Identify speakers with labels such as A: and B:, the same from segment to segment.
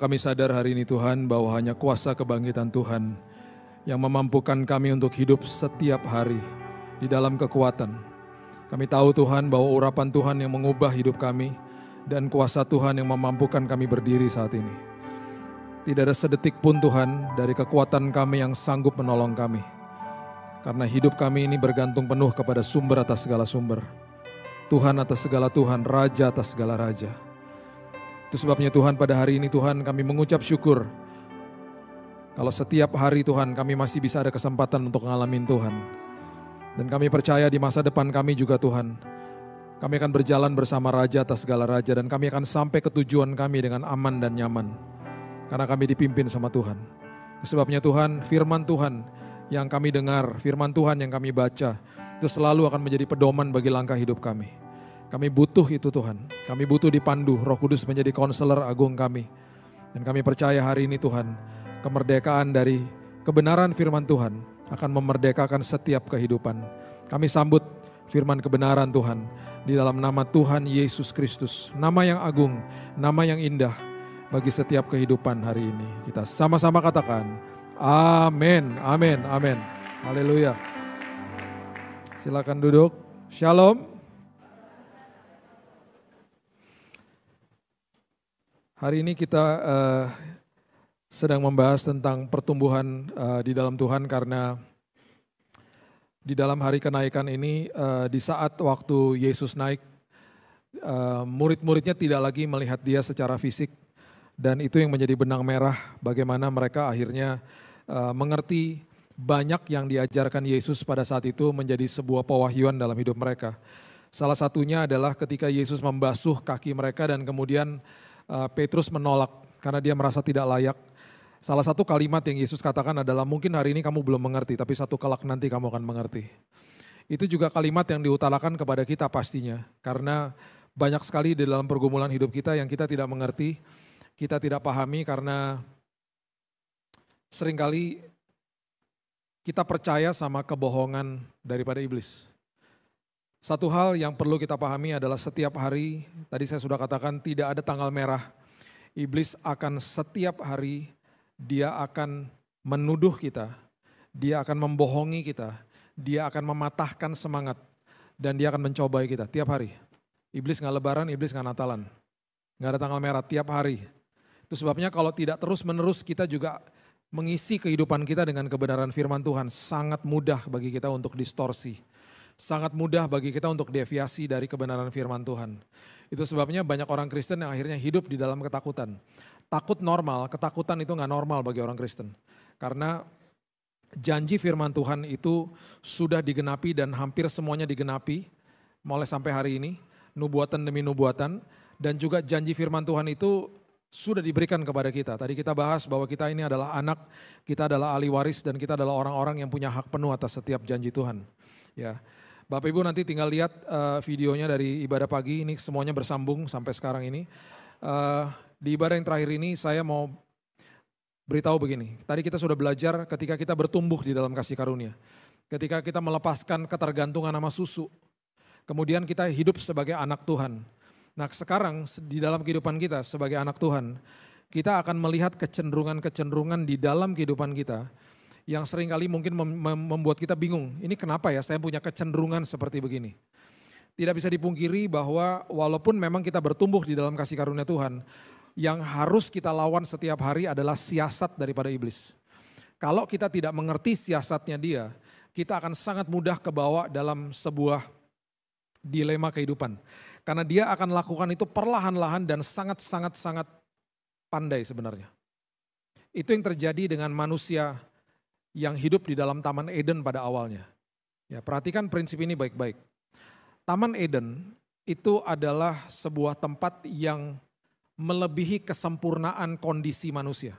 A: Kami sadar hari ini Tuhan bahwa hanya kuasa kebangkitan Tuhan yang memampukan kami untuk hidup setiap hari di dalam kekuatan. Kami tahu Tuhan bahwa urapan Tuhan yang mengubah hidup kami dan kuasa Tuhan yang memampukan kami berdiri saat ini. Tidak ada sedetik pun Tuhan dari kekuatan kami yang sanggup menolong kami. Karena hidup kami ini bergantung penuh kepada sumber atas segala sumber. Tuhan atas segala Tuhan, Raja atas segala Raja. Itu sebabnya Tuhan pada hari ini Tuhan kami mengucap syukur. Kalau setiap hari Tuhan kami masih bisa ada kesempatan untuk ngalamin Tuhan. Dan kami percaya di masa depan kami juga Tuhan. Kami akan berjalan bersama Raja atas segala Raja. Dan kami akan sampai ke tujuan kami dengan aman dan nyaman. Karena kami dipimpin sama Tuhan. Itu sebabnya Tuhan, firman Tuhan yang kami dengar, firman Tuhan yang kami baca, itu selalu akan menjadi pedoman bagi langkah hidup kami. Kami butuh itu Tuhan. Kami butuh dipandu, Roh Kudus menjadi konselor agung kami. Dan kami percaya hari ini Tuhan, kemerdekaan dari kebenaran firman Tuhan akan memerdekakan setiap kehidupan. Kami sambut firman kebenaran Tuhan di dalam nama Tuhan Yesus Kristus. Nama yang agung, nama yang indah bagi setiap kehidupan hari ini. Kita sama-sama katakan, amin, amin, amin. Haleluya. Silakan duduk. Shalom. Hari ini kita sedang membahas tentang pertumbuhan di dalam Tuhan karena di dalam hari kenaikan ini di saat waktu Yesus naik, murid-muridnya tidak lagi melihat dia secara fisik dan itu yang menjadi benang merah bagaimana mereka akhirnya mengerti banyak yang diajarkan Yesus pada saat itu menjadi sebuah pewahyuan dalam hidup mereka. Salah satunya adalah ketika Yesus membasuh kaki mereka dan kemudian Petrus menolak karena dia merasa tidak layak. Salah satu kalimat yang Yesus katakan adalah mungkin hari ini kamu belum mengerti tapi satu kelak nanti kamu akan mengerti. Itu juga kalimat yang diutarakan kepada kita pastinya. Karena banyak sekali di dalam pergumulan hidup kita yang kita tidak mengerti, kita tidak pahami karena seringkali kita percaya sama kebohongan daripada iblis. Satu hal yang perlu kita pahami adalah setiap hari, tadi saya sudah katakan tidak ada tanggal merah. Iblis akan setiap hari, dia akan menuduh kita, dia akan membohongi kita, dia akan mematahkan semangat, dan dia akan mencobai kita tiap hari. Iblis nggak lebaran, iblis nggak Natalan. Nggak ada tanggal merah tiap hari. Itu sebabnya kalau tidak terus-menerus kita juga mengisi kehidupan kita dengan kebenaran firman Tuhan, sangat mudah bagi kita untuk distorsi. Sangat mudah bagi kita untuk deviasi dari kebenaran firman Tuhan. Itu sebabnya banyak orang Kristen yang akhirnya hidup di dalam ketakutan. Takut normal, ketakutan itu gak normal bagi orang Kristen. Karena janji firman Tuhan itu sudah digenapi dan hampir semuanya digenapi mulai sampai hari ini. Nubuatan demi nubuatan dan juga janji firman Tuhan itu sudah diberikan kepada kita. Tadi kita bahas bahwa kita ini adalah anak, kita adalah ahli waris dan kita adalah orang-orang yang punya hak penuh atas setiap janji Tuhan. Ya. Bapak Ibu nanti tinggal lihat videonya dari ibadah pagi, ini semuanya bersambung sampai sekarang ini. Di ibadah yang terakhir ini saya mau beritahu begini, tadi kita sudah belajar ketika kita bertumbuh di dalam kasih karunia. Ketika kita melepaskan ketergantungan sama susu, kemudian kita hidup sebagai anak Tuhan. Nah sekarang di dalam kehidupan kita sebagai anak Tuhan, kita akan melihat kecenderungan-kecenderungan di dalam kehidupan kita, yang seringkali mungkin membuat kita bingung. Ini kenapa ya saya punya kecenderungan seperti begini. Tidak bisa dipungkiri bahwa walaupun memang kita bertumbuh di dalam kasih karunia Tuhan, yang harus kita lawan setiap hari adalah siasat daripada iblis. Kalau kita tidak mengerti siasatnya dia, kita akan sangat mudah kebawa dalam sebuah dilema kehidupan. Karena dia akan lakukan itu perlahan-lahan dan sangat pandai sebenarnya. Itu yang terjadi dengan manusia yang hidup di dalam Taman Eden pada awalnya. Ya, perhatikan prinsip ini baik-baik. Taman Eden itu adalah sebuah tempat yang melebihi kesempurnaan kondisi manusia.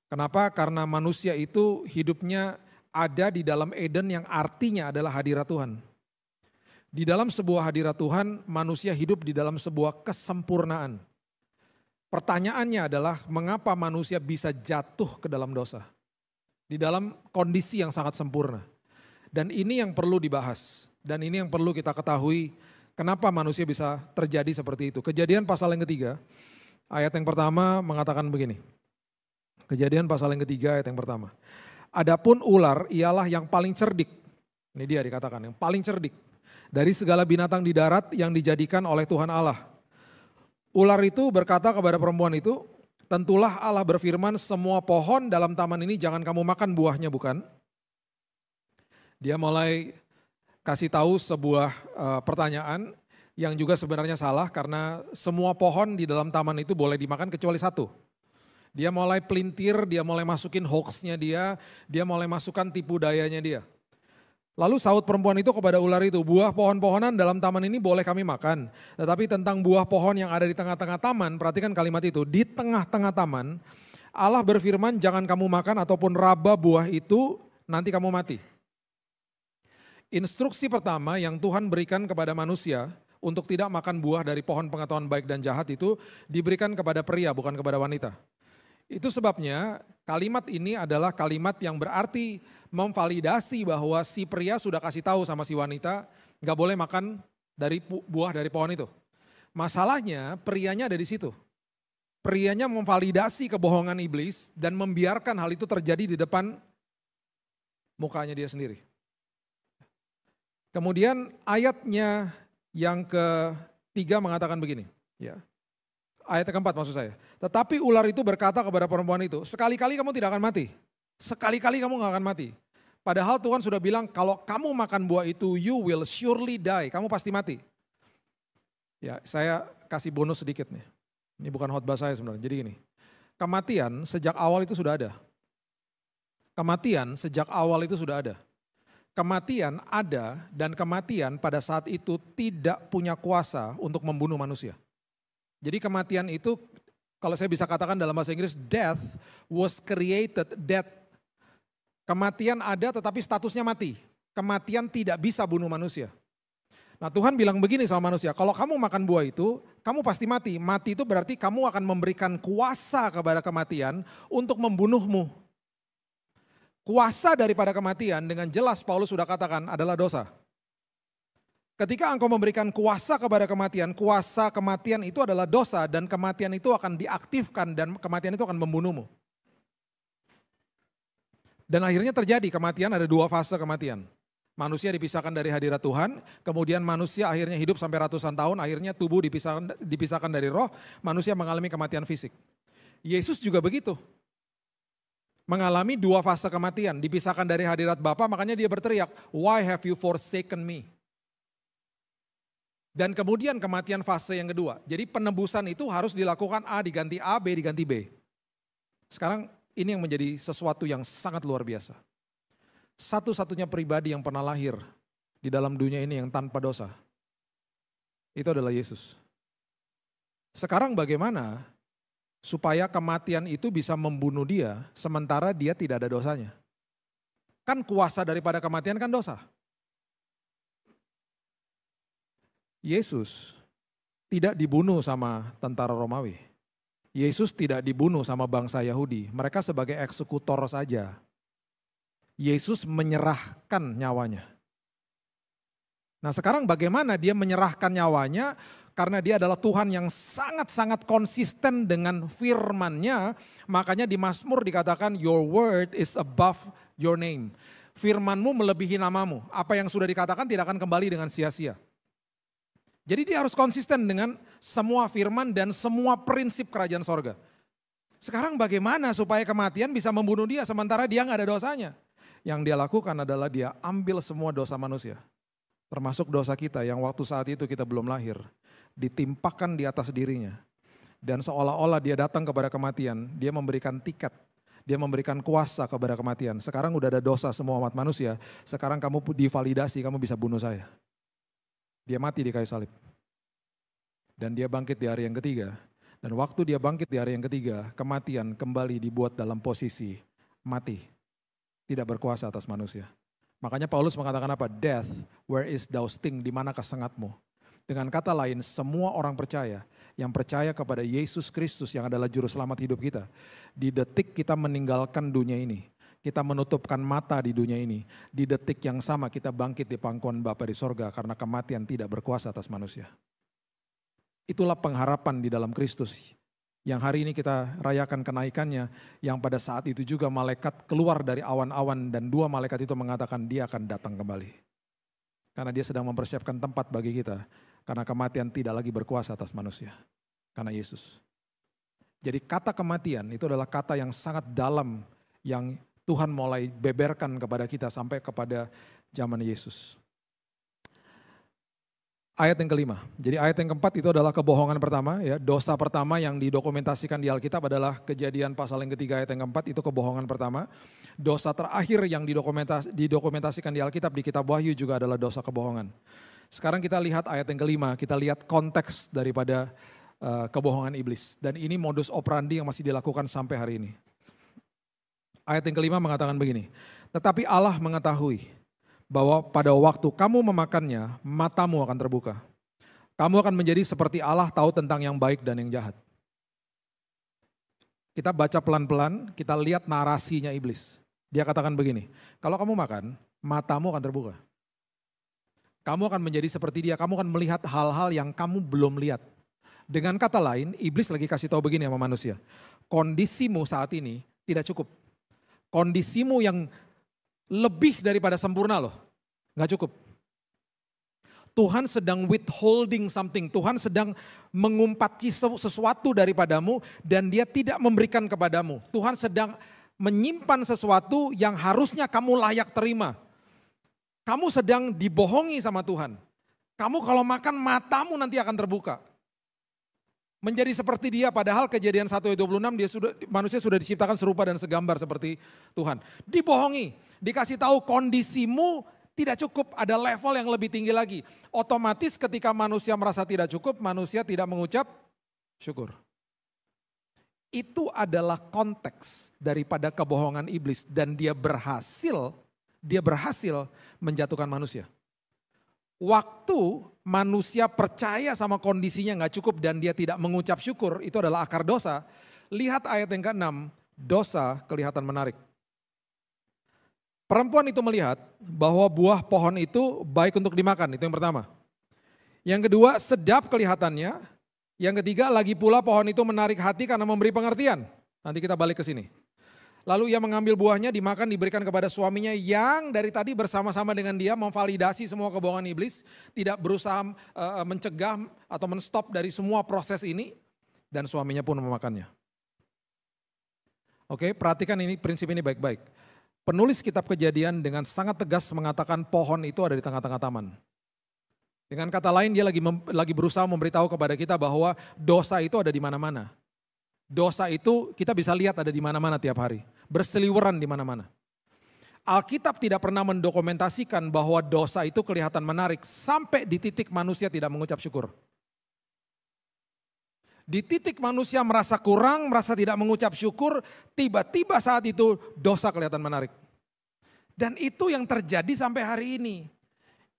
A: Kenapa? Karena manusia itu hidupnya ada di dalam Eden yang artinya adalah hadirat Tuhan. Di dalam sebuah hadirat Tuhan, manusia hidup di dalam sebuah kesempurnaan. Pertanyaannya adalah mengapa manusia bisa jatuh ke dalam dosa? Di dalam kondisi yang sangat sempurna. Dan ini yang perlu dibahas. Dan ini yang perlu kita ketahui kenapa manusia bisa terjadi seperti itu. Kejadian pasal yang ketiga, Ayat yang pertama mengatakan begini. Kejadian pasal yang ketiga ayat yang pertama. Adapun ular ialah yang paling cerdik. Ini dia dikatakan, yang paling cerdik. Dari segala binatang di darat yang dijadikan oleh Tuhan Allah. Ular itu berkata kepada perempuan itu, tentulah Allah berfirman semua pohon dalam taman ini jangan kamu makan buahnya, bukan? Dia mulai kasih tahu sebuah pertanyaan yang juga sebenarnya salah karena semua pohon di dalam taman itu boleh dimakan kecuali satu. Dia mulai pelintir, dia mulai masukin hoaxnya dia mulai masukkan tipu dayanya dia. Lalu sahut perempuan itu kepada ular itu, buah pohon-pohonan dalam taman ini boleh kami makan. Tetapi tentang buah pohon yang ada di tengah-tengah taman, perhatikan kalimat itu, di tengah-tengah taman, Allah berfirman jangan kamu makan ataupun raba buah itu, nanti kamu mati. Instruksi pertama yang Tuhan berikan kepada manusia untuk tidak makan buah dari pohon pengetahuan baik dan jahat itu diberikan kepada pria bukan kepada wanita. Itu sebabnya kalimat ini adalah kalimat yang berarti memvalidasi bahwa si pria sudah kasih tahu sama si wanita gak boleh makan dari buah dari pohon itu. Masalahnya prianya ada di situ. Prianya memvalidasi kebohongan iblis dan membiarkan hal itu terjadi di depan mukanya dia sendiri. Kemudian ayatnya yang ketiga mengatakan begini. Ya. Ayat keempat maksud saya. Tetapi ular itu berkata kepada perempuan itu, sekali-kali kamu tidak akan mati. Sekali-kali kamu gak akan mati. Padahal Tuhan sudah bilang kalau kamu makan buah itu you will surely die. Kamu pasti mati. Ya saya kasih bonus sedikit nih. Ini bukan khotbah saya sebenarnya. Jadi gini, kematian sejak awal itu sudah ada. Kematian sejak awal itu sudah ada. Kematian ada dan kematian pada saat itu tidak punya kuasa untuk membunuh manusia. Jadi kematian itu kalau saya bisa katakan dalam bahasa Inggris, death was created, death. Kematian ada tetapi statusnya mati. Kematian tidak bisa bunuh manusia. Nah Tuhan bilang begini sama manusia, kalau kamu makan buah itu, kamu pasti mati. Mati itu berarti kamu akan memberikan kuasa kepada kematian untuk membunuhmu. Kuasa daripada kematian dengan jelas Paulus sudah katakan adalah dosa. Ketika engkau memberikan kuasa kepada kematian, kuasa kematian itu adalah dosa dan kematian itu akan diaktifkan dan kematian itu akan membunuhmu. Dan akhirnya terjadi kematian, ada dua fase kematian. Manusia dipisahkan dari hadirat Tuhan, kemudian manusia akhirnya hidup sampai ratusan tahun, akhirnya tubuh dipisahkan dari roh, manusia mengalami kematian fisik. Yesus juga begitu. Mengalami dua fase kematian, dipisahkan dari hadirat Bapa, makanya dia berteriak, "Why have you forsaken me?" Dan kemudian kematian fase yang kedua. Jadi penebusan itu harus dilakukan A diganti A, B diganti B. Sekarang ini yang menjadi sesuatu yang sangat luar biasa. Satu-satunya pribadi yang pernah lahir di dalam dunia ini yang tanpa dosa. Itu adalah Yesus. Sekarang bagaimana supaya kematian itu bisa membunuh dia sementara dia tidak ada dosanya? Kan kuasa daripada kematian kan dosa. Yesus tidak dibunuh sama tentara Romawi. Yesus tidak dibunuh sama bangsa Yahudi. Mereka sebagai eksekutor saja. Yesus menyerahkan nyawanya. Nah sekarang bagaimana dia menyerahkan nyawanya? Karena dia adalah Tuhan yang sangat-sangat konsisten dengan firman-Nya. Makanya di Mazmur dikatakan your word is above your name. Firman-Mu melebihi namamu. Apa yang sudah dikatakan tidak akan kembali dengan sia-sia. Jadi dia harus konsisten dengan semua firman dan semua prinsip kerajaan sorga. Sekarang bagaimana supaya kematian bisa membunuh dia sementara dia nggak ada dosanya? Yang dia lakukan adalah dia ambil semua dosa manusia. Termasuk dosa kita yang waktu saat itu kita belum lahir. Ditimpakan di atas dirinya. Dan seolah-olah dia datang kepada kematian, dia memberikan tiket. Dia memberikan kuasa kepada kematian. Sekarang udah ada dosa semua umat manusia, sekarang kamu divalidasi, kamu bisa bunuh saya. Dia mati di kayu salib. Dan dia bangkit di hari yang ketiga. Dan waktu dia bangkit di hari yang ketiga, kematian kembali dibuat dalam posisi mati. Tidak berkuasa atas manusia. Makanya Paulus mengatakan apa? Death, where is thou sting? Di mana kesengatmu? Dengan kata lain, semua orang percaya, yang percaya kepada Yesus Kristus yang adalah juru selamat hidup kita. Di detik kita meninggalkan dunia ini, kita menutupkan mata di dunia ini. Di detik yang sama kita bangkit di pangkuan Bapa di sorga karena kematian tidak berkuasa atas manusia. Itulah pengharapan di dalam Kristus Yang hari ini kita rayakan kenaikannya, yang pada saat itu juga malaikat keluar dari awan-awan dan 2 malaikat itu mengatakan dia akan datang kembali. Karena dia sedang mempersiapkan tempat bagi kita, karena kematian tidak lagi berkuasa atas manusia, karena Yesus. Jadi kata kematian itu adalah kata yang sangat dalam yang Tuhan mulai beberkan kepada kita sampai kepada zaman Yesus. Ayat yang kelima. Jadi ayat yang keempat itu adalah kebohongan pertama, ya. Dosa pertama yang didokumentasikan di Alkitab adalah Kejadian pasal yang ketiga ayat yang keempat, itu kebohongan pertama. Dosa terakhir yang didokumentasikan di Alkitab di kitab Wahyu juga adalah dosa kebohongan. Sekarang kita lihat ayat yang kelima, kita lihat konteks daripada kebohongan iblis. Dan ini modus operandi yang masih dilakukan sampai hari ini. Ayat yang kelima mengatakan begini, tetapi Allah mengetahui bahwa pada waktu kamu memakannya, matamu akan terbuka. Kamu akan menjadi seperti Allah, tahu tentang yang baik dan yang jahat. Kita baca pelan-pelan, kita lihat narasinya iblis. Dia katakan begini, kalau kamu makan, matamu akan terbuka. Kamu akan menjadi seperti dia, kamu akan melihat hal-hal yang kamu belum lihat. Dengan kata lain, iblis lagi kasih tahu begini sama manusia, kondisimu saat ini tidak cukup. Kondisimu yang lebih daripada sempurna loh, gak cukup. Tuhan sedang withholding something, Tuhan sedang mengumpati sesuatu daripadamu dan dia tidak memberikan kepadamu. Tuhan sedang menyimpan sesuatu yang harusnya kamu layak terima. Kamu sedang dibohongi sama Tuhan. Kamu kalau makan matamu nanti akan terbuka. Menjadi seperti dia, padahal Kejadian 1:26 manusia sudah diciptakan serupa dan segambar seperti Tuhan. Dibohongi, dikasih tahu kondisimu tidak cukup, ada level yang lebih tinggi lagi. Otomatis ketika manusia merasa tidak cukup, manusia tidak mengucap syukur. Itu adalah konteks daripada kebohongan iblis dan dia berhasil menjatuhkan manusia. Waktu manusia percaya sama kondisinya gak cukup dan dia tidak mengucap syukur, itu adalah akar dosa. Lihat ayat yang ke-6, dosa kelihatan menarik. Perempuan itu melihat bahwa buah pohon itu baik untuk dimakan, itu yang pertama. Yang kedua, sedap kelihatannya. Yang ketiga, lagi pula pohon itu menarik hati karena memberi pengertian. Nanti kita balik ke sini. Lalu ia mengambil buahnya, dimakan, diberikan kepada suaminya yang dari tadi bersama-sama dengan dia memvalidasi semua kebohongan iblis. Tidak berusaha mencegah atau menstop dari semua proses ini. Dan suaminya pun memakannya. Oke, perhatikan ini, prinsip ini baik-baik. Penulis kitab Kejadian dengan sangat tegas mengatakan pohon itu ada di tengah-tengah taman. Dengan kata lain dia lagi berusaha memberitahu kepada kita bahwa dosa itu ada di mana-mana. Dosa itu kita bisa lihat ada di mana-mana tiap hari. Berseliweran di mana-mana. Alkitab tidak pernah mendokumentasikan bahwa dosa itu kelihatan menarik sampai di titik manusia tidak mengucap syukur. Di titik manusia merasa kurang, merasa tidak mengucap syukur, tiba-tiba saat itu dosa kelihatan menarik. Dan itu yang terjadi sampai hari ini.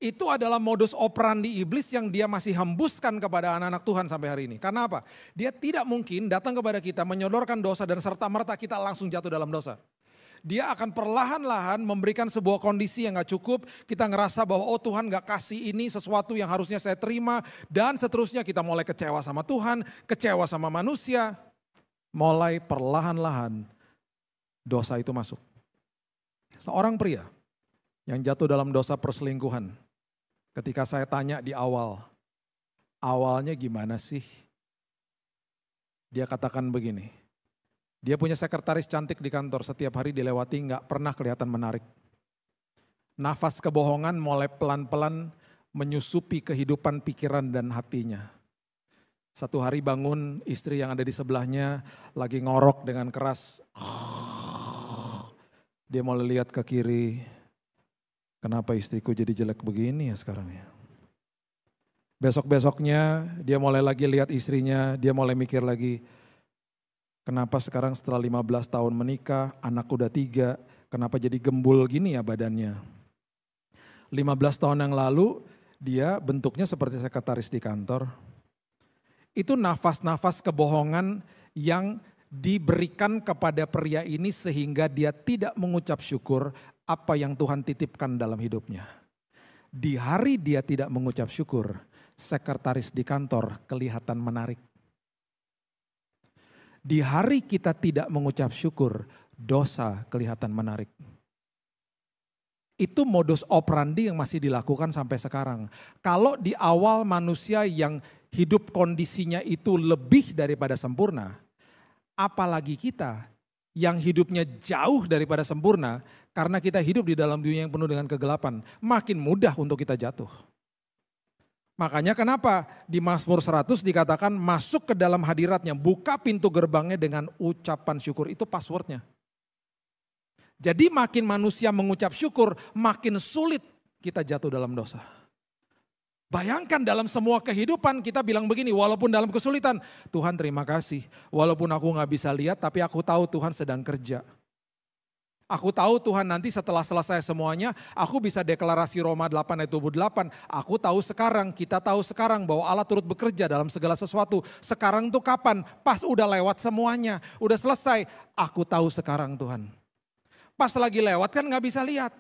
A: Itu adalah modus operandi iblis yang dia masih hembuskan kepada anak-anak Tuhan sampai hari ini. Karena apa? Dia tidak mungkin datang kepada kita menyodorkan dosa dan serta-merta kita langsung jatuh dalam dosa. Dia akan perlahan-lahan memberikan sebuah kondisi yang gak cukup. Kita ngerasa bahwa oh Tuhan gak kasih ini sesuatu yang harusnya saya terima. Dan seterusnya kita mulai kecewa sama Tuhan, kecewa sama manusia. Mulai perlahan-lahan dosa itu masuk. Seorang pria yang jatuh dalam dosa perselingkuhan. Ketika saya tanya di awalnya gimana sih? Dia katakan begini, dia punya sekretaris cantik di kantor, setiap hari dilewati gak pernah kelihatan menarik. Nafas kebohongan mulai pelan-pelan menyusupi kehidupan pikiran dan hatinya. Satu hari bangun, istri yang ada di sebelahnya lagi ngorok dengan keras. Dia mulai lihat ke kiri. Kenapa istriku jadi jelek begini ya sekarang ya. Besok-besoknya dia mulai lagi lihat istrinya, dia mulai mikir lagi. Kenapa sekarang setelah 15 tahun menikah, anak udah 3, kenapa jadi gembul gini ya badannya. 15 tahun yang lalu dia bentuknya seperti sekretaris di kantor. Itu nafas-nafas kebohongan yang diberikan kepada pria ini sehingga dia tidak mengucap syukur apa yang Tuhan titipkan dalam hidupnya. Di hari dia tidak mengucap syukur, sekretaris di kantor kelihatan menarik. Di hari kita tidak mengucap syukur, dosa kelihatan menarik. Itu modus operandi yang masih dilakukan sampai sekarang. Kalau di awal manusia yang hidup kondisinya itu lebih daripada sempurna, apalagi kita yang hidupnya jauh daripada sempurna, karena kita hidup di dalam dunia yang penuh dengan kegelapan, makin mudah untuk kita jatuh. Makanya kenapa di Mazmur 100 dikatakan masuk ke dalam hadiratnya, buka pintu gerbangnya dengan ucapan syukur, itu passwordnya. Jadi makin manusia mengucap syukur, makin sulit kita jatuh dalam dosa. Bayangkan dalam semua kehidupan kita bilang begini, walaupun dalam kesulitan, Tuhan terima kasih. Walaupun aku gak bisa lihat, tapi aku tahu Tuhan sedang kerja. Aku tahu Tuhan nanti setelah selesai semuanya, aku bisa deklarasi Roma 8 ayat 28. Aku tahu sekarang, kita tahu sekarang bahwa Allah turut bekerja dalam segala sesuatu. Sekarang tuh kapan? Pas udah lewat semuanya, udah selesai. Aku tahu sekarang Tuhan. Pas lagi lewat kan gak bisa lihat.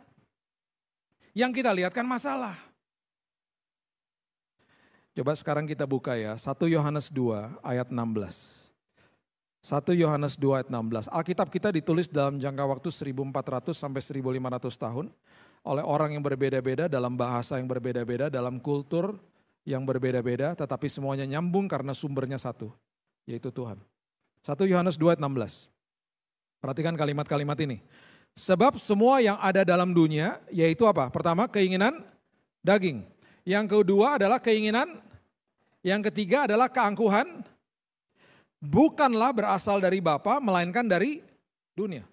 A: Yang kita lihat kan masalah. Coba sekarang kita buka ya, 1 Yohanes 2 ayat 16. 1 Yohanes 2 ayat 16. Alkitab kita ditulis dalam jangka waktu 1400 sampai 1500 tahun. Oleh orang yang berbeda-beda, dalam bahasa yang berbeda-beda, dalam kultur yang berbeda-beda. Tetapi semuanya nyambung karena sumbernya satu, yaitu Tuhan. 1 Yohanes 2 ayat 16. Perhatikan kalimat-kalimat ini. Sebab semua yang ada dalam dunia, yaitu apa? Pertama, keinginan daging. Yang kedua adalah keinginan. Yang ketiga adalah keangkuhan. Bukanlah berasal dari Bapa, melainkan dari dunia.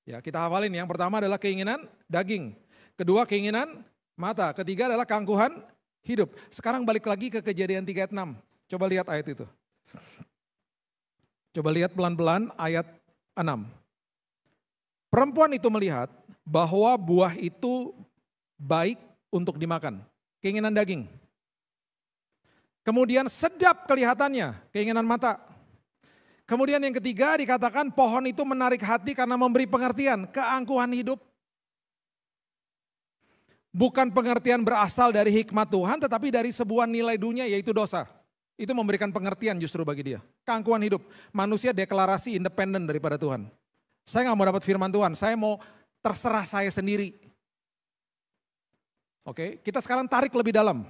A: Ya, kita hafalin. Yang pertama adalah keinginan daging. Kedua keinginan mata. Ketiga adalah keangkuhan hidup. Sekarang balik lagi ke Kejadian 3 ayat 6. Coba lihat ayat itu. Coba lihat pelan-pelan ayat 6. Perempuan itu melihat bahwa buah itu baik untuk dimakan. Keinginan daging. Kemudian sedap kelihatannya, keinginan mata. Kemudian yang ketiga dikatakan pohon itu menarik hati karena memberi pengertian, keangkuhan hidup. Bukan pengertian berasal dari hikmat Tuhan, tetapi dari sebuah nilai dunia yaitu dosa. Itu memberikan pengertian justru bagi dia. Keangkuhan hidup, manusia deklarasi independen daripada Tuhan. Saya gak mau dapat firman Tuhan, saya mau terserah saya sendiri. Oke, kita sekarang tarik lebih dalam.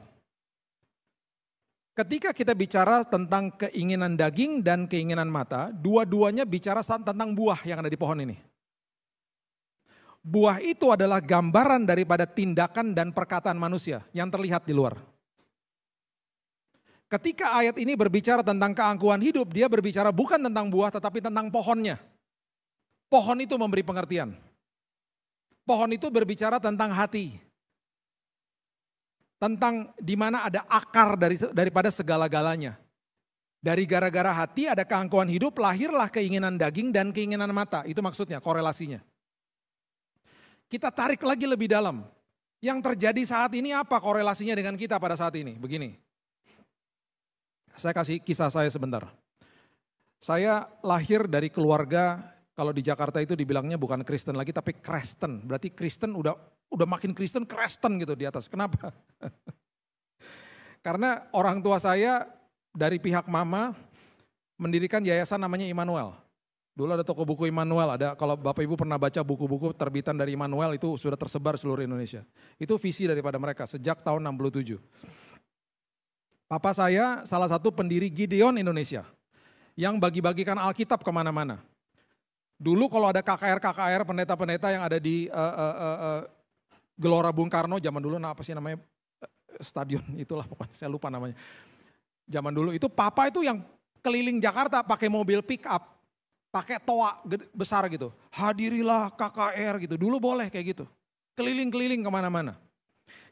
A: Ketika kita bicara tentang keinginan daging dan keinginan mata, dua-duanya bicara tentang buah yang ada di pohon ini. Buah itu adalah gambaran daripada tindakan dan perkataan manusia yang terlihat di luar. Ketika ayat ini berbicara tentang keangkuhan hidup, dia berbicara bukan tentang buah tetapi tentang pohonnya. Pohon itu memberi pengertian. Pohon itu berbicara tentang hati. Tentang di mana ada akar daripada segala-galanya. Dari gara-gara hati ada keangkuhan hidup, lahirlah keinginan daging dan keinginan mata. Itu maksudnya, korelasinya. Kita tarik lagi lebih dalam. Yang terjadi saat ini apa korelasinya dengan kita pada saat ini? Begini. Saya kasih kisah saya sebentar. Saya lahir dari keluarga, kalau di Jakarta itu dibilangnya bukan Kristen lagi tapi Kristen. Berarti Kristen udah makin Kristen gitu di atas. Kenapa? Karena orang tua saya dari pihak mama mendirikan yayasan namanya Immanuel. Dulu ada toko buku Immanuel, ada kalau Bapak Ibu pernah baca buku-buku terbitan dari Immanuel itu sudah tersebar seluruh Indonesia. Itu visi daripada mereka sejak tahun 67. Papa saya salah satu pendiri Gideon Indonesia yang bagi-bagikan Alkitab kemana-mana. Dulu kalau ada KKR, pendeta-pendeta yang ada di Gelora Bung Karno, zaman dulu apa sih namanya, stadion itulah pokoknya saya lupa namanya. Zaman dulu itu papa itu yang keliling Jakarta pakai mobil pick up, pakai toa besar gitu. Hadirilah KKR gitu, dulu boleh kayak gitu. Keliling-keliling kemana-mana.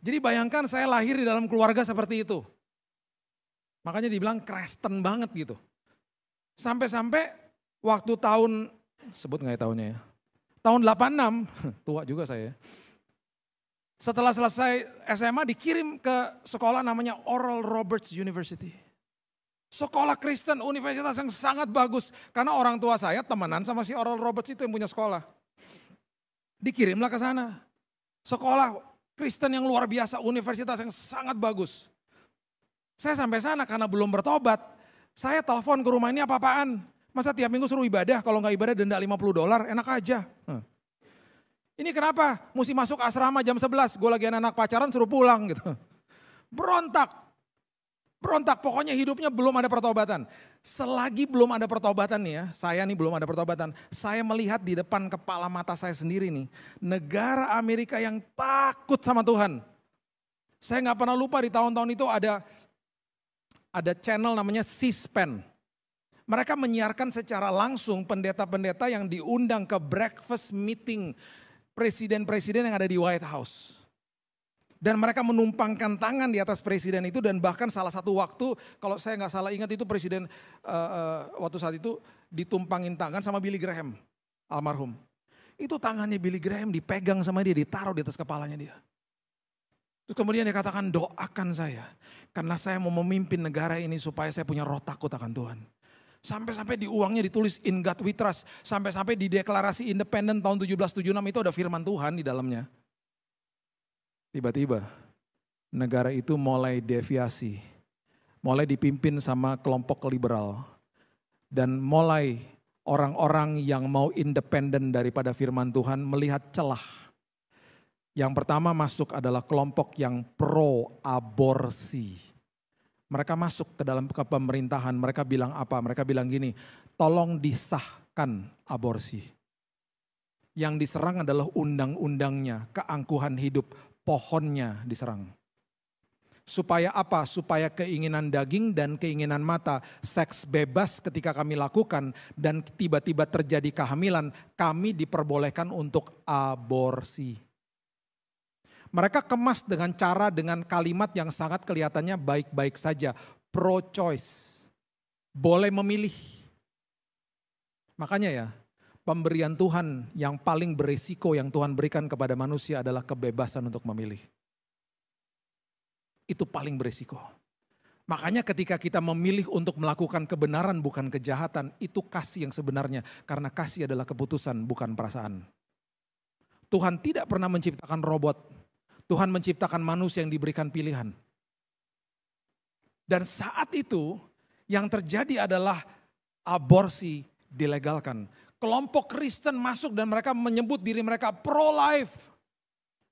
A: Jadi bayangkan saya lahir di dalam keluarga seperti itu. Makanya dibilang Kristen banget gitu. Sampai-sampai waktu tahun, sebut gak ya tahunnya ya? Tahun 86, tua juga saya. Setelah selesai SMA dikirim ke sekolah namanya Oral Roberts University. Sekolah Kristen, universitas yang sangat bagus. Karena orang tua saya temenan sama si Oral Roberts itu yang punya sekolah. Dikirimlah ke sana. Sekolah Kristen yang luar biasa, universitas yang sangat bagus. Saya sampai sana karena belum bertobat. Saya telepon ke rumah, ini apa-apaan? Masa tiap minggu suruh ibadah, kalau nggak ibadah denda $50, enak aja. Ini kenapa? Mesti masuk asrama jam 11, gue lagi anak pacaran suruh pulang gitu. Berontak. Berontak, pokoknya hidupnya belum ada pertobatan. Selagi belum ada pertobatan nih ya, saya nih belum ada pertobatan. Saya melihat di depan kepala mata saya sendiri nih, negara Amerika yang takut sama Tuhan. Saya gak pernah lupa di tahun-tahun itu ada channel namanya C-SPAN. Mereka menyiarkan secara langsung pendeta-pendeta yang diundang ke breakfast meeting presiden-presiden yang ada di White House. Dan mereka menumpangkan tangan di atas presiden itu, dan bahkan salah satu waktu, kalau saya nggak salah ingat itu presiden waktu saat itu ditumpangin tangan sama Billy Graham, almarhum. Itu tangannya Billy Graham dipegang sama dia, ditaruh di atas kepalanya dia. Terus kemudian dia katakan, doakan saya, karena saya mau memimpin negara ini supaya saya punya roh takut akan Tuhan. Sampai-sampai di uangnya ditulis In God We Trust, sampai-sampai di deklarasi independen tahun 1776 itu ada firman Tuhan di dalamnya. Tiba-tiba negara itu mulai deviasi, mulai dipimpin sama kelompok liberal, dan mulai orang-orang yang mau independen daripada firman Tuhan melihat celah. Yang pertama masuk adalah kelompok yang pro-aborsi. Mereka masuk ke dalam pemerintahan, mereka bilang apa? Mereka bilang gini, tolong disahkan aborsi. Yang diserang adalah undang-undangnya, keangkuhan hidup, pohonnya diserang. Supaya apa? Supaya keinginan daging dan keinginan mata, seks bebas ketika kami lakukan dan tiba-tiba terjadi kehamilan, kami diperbolehkan untuk aborsi. Mereka kemas dengan kalimat yang sangat kelihatannya baik-baik saja, pro-choice, boleh memilih. Makanya ya, pemberian Tuhan yang paling berisiko yang Tuhan berikan kepada manusia adalah kebebasan untuk memilih. Itu paling berisiko. Makanya ketika kita memilih untuk melakukan kebenaran bukan kejahatan, itu kasih yang sebenarnya. Karena kasih adalah keputusan bukan perasaan. Tuhan tidak pernah menciptakan robot. Tuhan menciptakan manusia yang diberikan pilihan. Dan saat itu yang terjadi adalah aborsi dilegalkan. Kelompok Kristen masuk dan mereka menyebut diri mereka pro-life.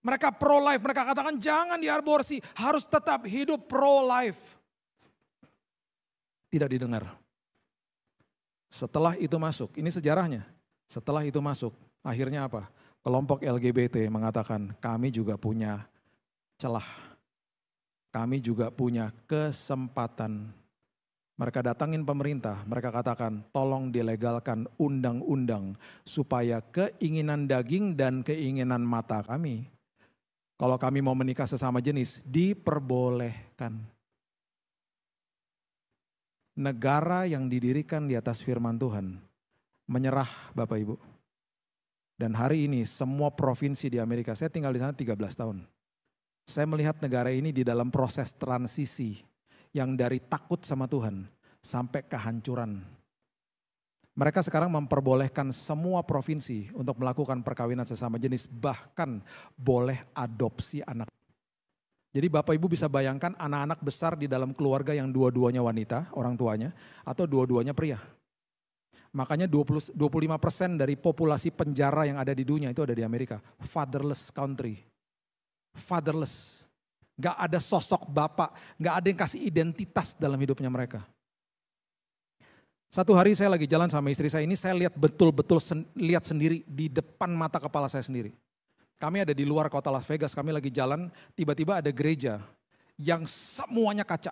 A: Mereka pro-life, mereka katakan jangan diaborsi, harus tetap hidup pro-life. Tidak didengar. Setelah itu masuk, ini sejarahnya. Setelah itu masuk, akhirnya apa? Kelompok LGBT mengatakan kami juga punya celah. Kami juga punya kesempatan. Mereka datangin pemerintah, mereka katakan tolong dilegalkan undang-undang supaya keinginan daging dan keinginan mata kami, kalau kami mau menikah sesama jenis, diperbolehkan. Negara yang didirikan di atas firman Tuhan menyerah Bapak Ibu. Dan hari ini semua provinsi di Amerika, saya tinggal di sana 13 tahun. Saya melihat negara ini di dalam proses transisi yang dari takut sama Tuhan sampai kehancuran. Mereka sekarang memperbolehkan semua provinsi untuk melakukan perkawinan sesama jenis, bahkan boleh adopsi anak. Jadi Bapak Ibu bisa bayangkan anak-anak besar di dalam keluarga yang dua-duanya wanita, orang tuanya, atau dua-duanya pria. Makanya 25% dari populasi penjara yang ada di dunia itu ada di Amerika. Fatherless country. Fatherless. Gak ada sosok bapak, gak ada yang kasih identitas dalam hidupnya mereka. Satu hari saya lagi jalan sama istri saya ini, saya lihat betul-betul lihat sendiri di depan mata kepala saya sendiri. Kami ada di luar kota Las Vegas, kami lagi jalan, tiba-tiba ada gereja yang semuanya kaca.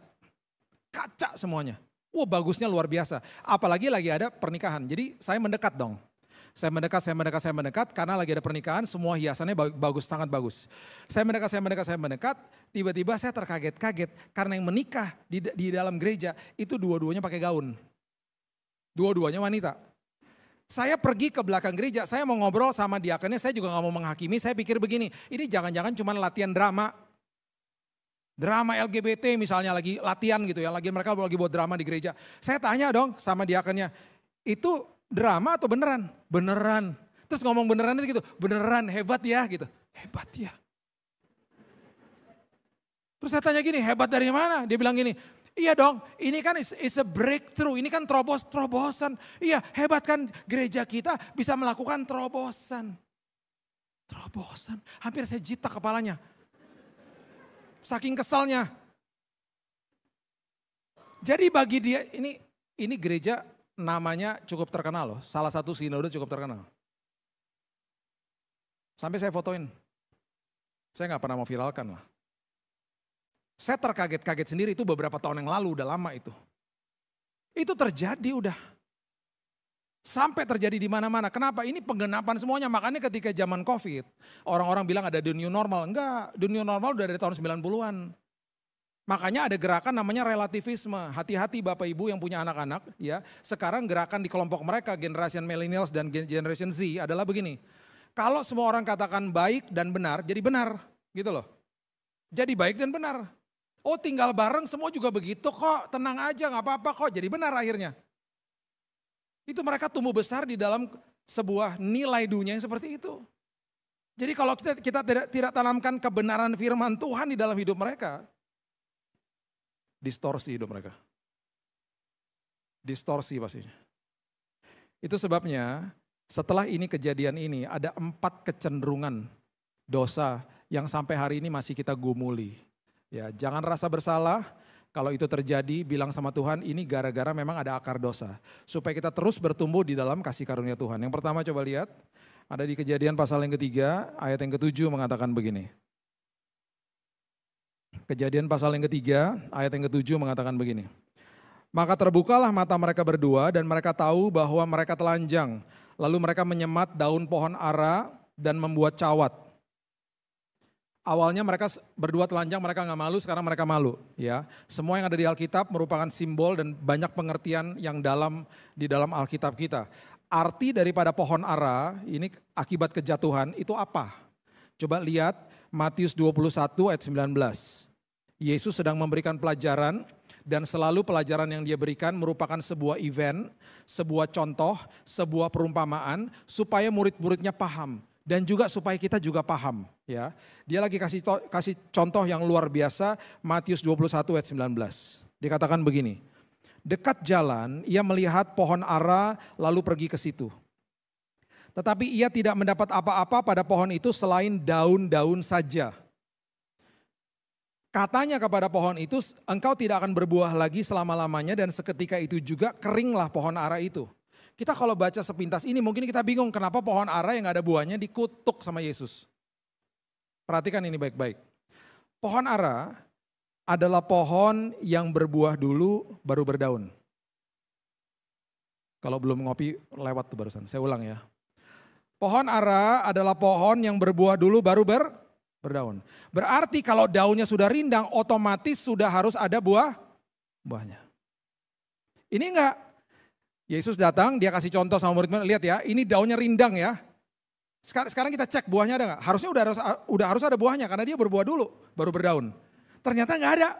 A: Kaca semuanya. Wah, bagusnya luar biasa. Apalagi lagi ada pernikahan. Jadi saya mendekat dong. Saya mendekat, karena lagi ada pernikahan, semua hiasannya bagus, sangat bagus. Saya mendekat, tiba-tiba saya terkaget-kaget karena yang menikah di dalam gereja itu dua-duanya pakai gaun. Dua-duanya wanita. Saya pergi ke belakang gereja, saya mau ngobrol sama diakonnya, saya juga gak mau menghakimi, saya pikir begini, ini jangan-jangan cuma latihan drama. Drama LGBT misalnya lagi latihan gitu ya, mereka lagi buat drama di gereja. Saya tanya dong sama diakonnya, itu drama atau beneran? Beneran. Terus ngomong beneran itu gitu, beneran hebat ya gitu. Hebat ya. Terus saya tanya gini, hebat dari mana? Dia bilang gini, Iya dong, ini kan is a breakthrough, ini kan terobosan. Iya, hebat kan gereja kita bisa melakukan terobosan. Terobosan, hampir saya jitak kepalanya. Saking kesalnya. Jadi bagi dia, ini gereja namanya cukup terkenal loh, salah satu sinode cukup terkenal. Sampai saya fotoin, saya gak pernah mau viralkan lah. Saya terkaget-kaget sendiri, itu beberapa tahun yang lalu, udah lama itu. Itu terjadi udah. Sampai terjadi di mana-mana. Kenapa? Ini penggenapan semuanya. Makanya ketika zaman COVID, orang-orang bilang ada the new normal. Enggak, the new normal udah dari tahun 90-an. Makanya ada gerakan namanya relativisme. Hati-hati Bapak Ibu yang punya anak-anak, ya. Sekarang gerakan di kelompok mereka, generasi millennials dan generation Z adalah begini. Kalau semua orang katakan baik dan benar, jadi benar, gitu loh. Jadi baik dan benar. Oh tinggal bareng semua juga begitu kok, tenang aja gak apa-apa kok, jadi benar akhirnya. Itu mereka tumbuh besar di dalam sebuah nilai dunia yang seperti itu. Jadi kalau kita tidak tanamkan kebenaran firman Tuhan di dalam hidup mereka, distorsi hidup mereka. Distorsi pastinya. Itu sebabnya setelah ini kejadian ini ada 4 kecenderungan dosa yang sampai hari ini masih kita gumuli. Ya, jangan rasa bersalah, kalau itu terjadi bilang sama Tuhan ini gara-gara memang ada akar dosa. Supaya kita terus bertumbuh di dalam kasih karunia Tuhan. Yang pertama coba lihat, ada di Kejadian pasal yang ketiga, ayat yang ke-7 mengatakan begini. Kejadian pasal yang ketiga, ayat yang ke-7 mengatakan begini. Maka terbukalah mata mereka berdua dan mereka tahu bahwa mereka telanjang. Lalu mereka menyemat daun pohon ara dan membuat cawat. Awalnya mereka berdua telanjang, mereka nggak malu, sekarang mereka malu. Ya, semua yang ada di Alkitab merupakan simbol dan banyak pengertian yang di dalam Alkitab kita. Arti daripada pohon ara ini akibat kejatuhan itu apa? Coba lihat Matius 21 ayat 19. Yesus sedang memberikan pelajaran dan selalu pelajaran yang dia berikan merupakan sebuah event, sebuah contoh, sebuah perumpamaan supaya murid-muridnya paham. Dan juga supaya kita juga paham, ya. Dia lagi kasih contoh yang luar biasa, Matius 21 ayat 19. Dikatakan begini, dekat jalan ia melihat pohon ara lalu pergi ke situ. Tetapi ia tidak mendapat apa-apa pada pohon itu selain daun-daun saja. Katanya kepada pohon itu, engkau tidak akan berbuah lagi selama-lamanya dan seketika itu juga keringlah pohon ara itu. Kita kalau baca sepintas ini mungkin kita bingung kenapa pohon ara yang gak ada buahnya dikutuk sama Yesus. Perhatikan ini baik-baik. Pohon ara adalah pohon yang berbuah dulu baru berdaun. Kalau belum ngopi lewat tuh barusan, saya ulang ya. Pohon ara adalah pohon yang berbuah dulu baru berdaun. Berarti kalau daunnya sudah rindang otomatis sudah harus ada buahnya. Ini enggak. Yesus datang, dia kasih contoh sama murid-murid, lihat ya, ini daunnya rindang ya. Sekarang kita cek buahnya ada nggak? Harusnya udah harus ada buahnya karena dia berbuah dulu, baru berdaun. Ternyata nggak ada.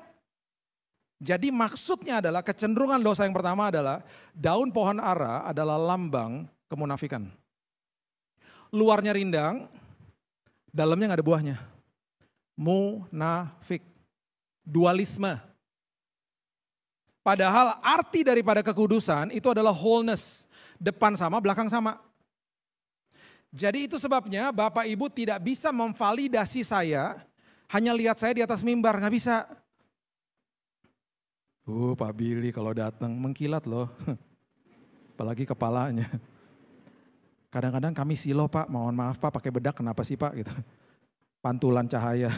A: Jadi maksudnya adalah kecenderungan dosa yang pertama adalah daun pohon ara adalah lambang kemunafikan. Luarnya rindang, dalamnya nggak ada buahnya. Munafik, dualisme. Padahal arti daripada kekudusan itu adalah wholeness. Depan sama, belakang sama. Jadi itu sebabnya Bapak Ibu tidak bisa memvalidasi saya, hanya lihat saya di atas mimbar, gak bisa. Pak Billy kalau datang mengkilat loh. Apalagi kepalanya. Kadang-kadang kami silo Pak, mohon maaf Pak pakai bedak kenapa sih Pak gitu. Pantulan cahaya,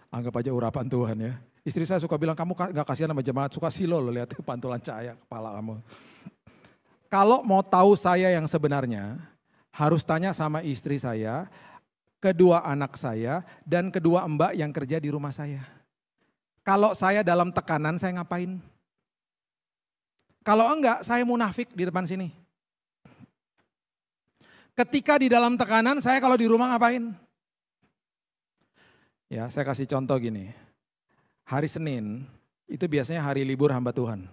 A: anggap aja urapan Tuhan ya. Istri saya suka bilang, kamu gak kasihan sama jemaat, suka silo loh lihat pantulan cahaya kepala kamu. Kalau mau tahu saya yang sebenarnya, harus tanya sama istri saya, kedua anak saya, dan kedua mbak yang kerja di rumah saya. Kalau saya dalam tekanan, saya ngapain? Kalau enggak, saya munafik di depan sini. Ketika di dalam tekanan, saya kalau di rumah ngapain? Ya, saya kasih contoh gini. Hari Senin itu biasanya hari libur hamba Tuhan.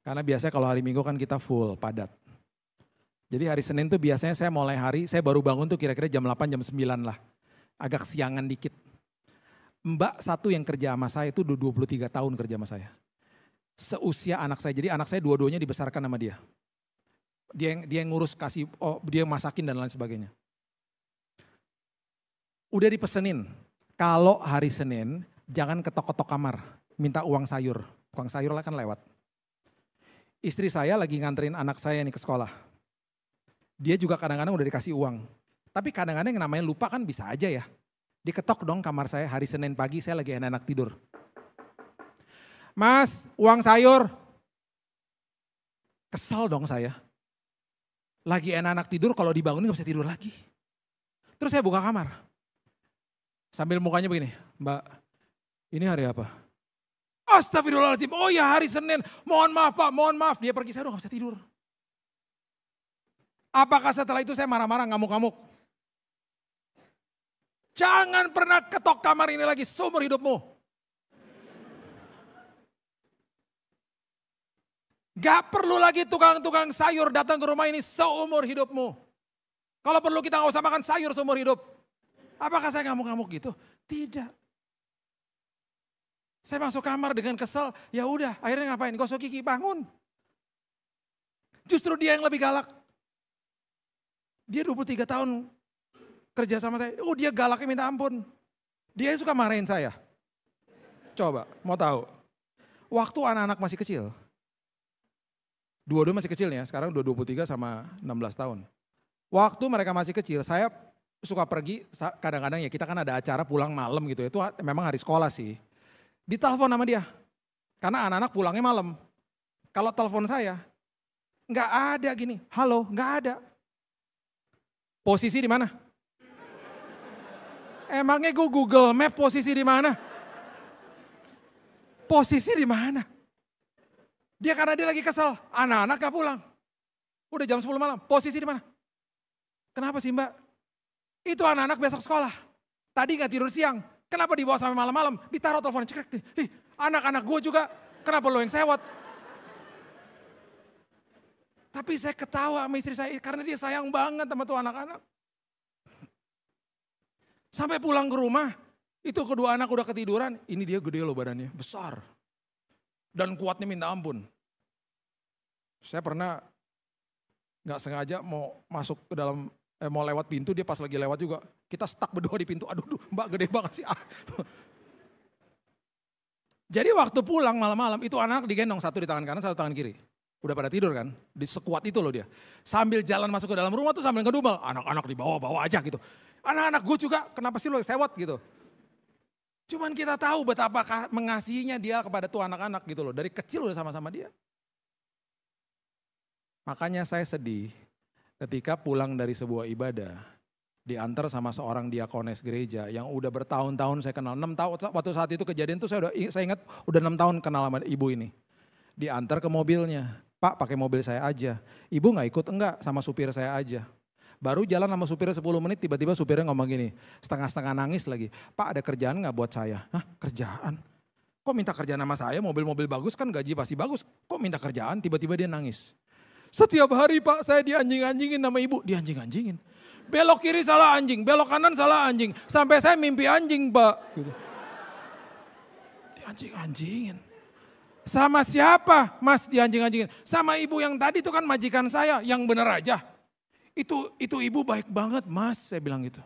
A: Karena biasanya kalau hari Minggu kan kita full, padat. Jadi hari Senin tuh biasanya saya mulai hari, saya baru bangun tuh kira-kira jam 8, jam 9 lah. Agak siangan dikit. Mbak satu yang kerja sama saya itu udah 23 tahun kerja sama saya.
B: seusia anak saya. Jadi anak saya dua-duanya dibesarkan sama dia. Dia yang ngurus dia yang masakin dan lain sebagainya. Udah dipesenin, kalau hari Senin jangan ketok-ketok kamar, minta uang sayur. Uang sayur lah kan lewat. Istri saya lagi nganterin anak saya nih ke sekolah. Dia juga kadang-kadang udah dikasih uang. Tapi kadang-kadang yang namanya lupa kan bisa aja ya. Diketok dong kamar saya hari Senin pagi, saya lagi enak-enak tidur. Mas, uang sayur. Kesel dong saya. Lagi enak-enak tidur, kalau dibangunin gak bisa tidur lagi. Terus saya buka kamar. Sambil mukanya begini, Mbak, ini hari apa? Astagfirullahaladzim, oh ya hari Senin, mohon maaf Pak, mohon maaf. Dia pergi, saya udah gak bisa tidur. Apakah setelah itu saya marah-marah, ngamuk-ngamuk? Jangan pernah ketok kamar ini lagi seumur hidupmu. Gak perlu lagi tukang-tukang sayur datang ke rumah ini seumur hidupmu. Kalau perlu kita gak usah makan sayur seumur hidup. Apakah saya ngamuk-ngamuk gitu? Tidak. Saya masuk kamar dengan kesel, ya udah, akhirnya ngapain? Gosok gigi, bangun. Justru dia yang lebih galak. Dia 23 tahun kerja sama saya, dia galaknya minta ampun. Dia suka marahin saya. Coba, mau tahu. Waktu anak-anak masih kecil, dua-dua masih kecil ya, sekarang 23 sama 16 tahun. Waktu mereka masih kecil, saya suka pergi, kadang-kadang ya kita kan ada acara pulang malam gitu, itu memang hari sekolah sih. Ditelepon sama dia, karena anak-anak pulangnya malam. Kalau telepon saya, nggak ada gini, halo, nggak ada. Posisi di mana? Emangnya gue Google Map posisi di mana? Posisi di mana? Dia karena dia lagi kesel, anak-anak gak pulang. Udah jam 10 malam, posisi di mana? Kenapa sih Mbak? Itu anak-anak besok sekolah. Tadi gak tidur siang, kenapa dibawa sampai malam-malam? Ditaruh teleponnya, cekrek. Anak-anak gue juga, kenapa lo yang sewot? Tapi saya ketawa sama istri saya, karena dia sayang banget sama tuh anak-anak. Sampai pulang ke rumah, itu kedua anak udah ketiduran, ini dia gede loh badannya, besar. Dan kuatnya minta ampun. Saya pernah gak sengaja mau masuk ke dalam, mau lewat pintu, dia pas lagi lewat juga. Kita stuck berdua di pintu, aduh Mbak gede banget sih. Jadi waktu pulang malam-malam, itu anak digendong, satu di tangan kanan, satu tangan kiri. Udah pada tidur kan, di sekuat itu loh dia. Sambil jalan masuk ke dalam rumah tuh sambil ngedumel, anak-anak dibawa-bawa aja gitu. Anak-anak gue juga, kenapa sih lo sewot gitu. Cuman kita tahu betapa mengasihinya dia kepada tuh anak-anak gitu loh. Dari kecil udah sama-sama dia. Makanya saya sedih ketika pulang dari sebuah ibadah. Diantar sama seorang diakones gereja yang udah bertahun-tahun saya kenal. 6 tahun, waktu saat itu kejadian tuh saya ingat udah 6 tahun kenal sama ibu ini. Diantar ke mobilnya. Pak pakai mobil saya aja. Ibu gak ikut? Enggak, sama supir saya aja. Baru jalan sama supirnya 10 menit, tiba-tiba supirnya ngomong gini, setengah-setengah nangis lagi. Pak ada kerjaan gak buat saya? Hah kerjaan? Kok minta kerjaan sama saya, mobil-mobil bagus kan gaji pasti bagus. Kok minta kerjaan? Tiba-tiba dia nangis. Setiap hari Pak saya dianjing-anjingin sama ibu, dianjing-anjingin. Belok kiri salah anjing, belok kanan salah anjing. Sampai saya mimpi anjing Pak. Gitu. Dianjing-anjingin. Sama siapa Mas dianjing-anjingin? Sama ibu yang tadi itu kan majikan saya, yang bener aja. Itu ibu baik banget Mas, saya bilang gitu.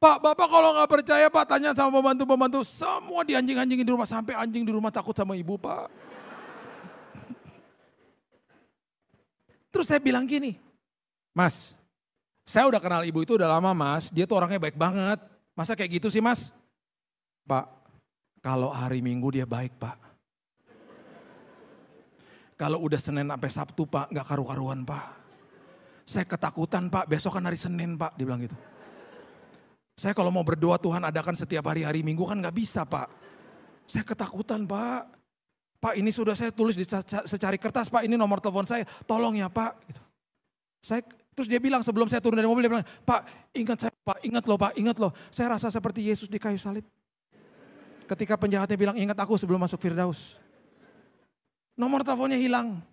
B: Pak, Bapak kalau gak percaya Pak, tanya sama pembantu-pembantu. Semua dianjing-anjingin di rumah, sampai anjing di rumah takut sama ibu Pak. Terus saya bilang gini, Mas, saya udah kenal ibu itu udah lama Mas, dia tuh orangnya baik banget. Masa kayak gitu sih Mas? Pak, kalau hari Minggu dia baik Pak. Kalau udah Senin sampai Sabtu Pak, gak karu-karuan Pak. Saya ketakutan Pak, besok kan hari Senin Pak, dia bilang gitu. Saya kalau mau berdoa Tuhan adakan setiap hari Minggu kan gak bisa Pak. Saya ketakutan Pak. Pak ini sudah saya tulis di secari kertas Pak, ini nomor telepon saya, tolong ya Pak. Gitu. Terus dia bilang sebelum saya turun dari mobil, dia bilang, Pak ingat saya Pak, ingat loh. Saya rasa seperti Yesus di kayu salib. Ketika penjahatnya bilang ingat aku sebelum masuk Firdaus. Nomor teleponnya hilang.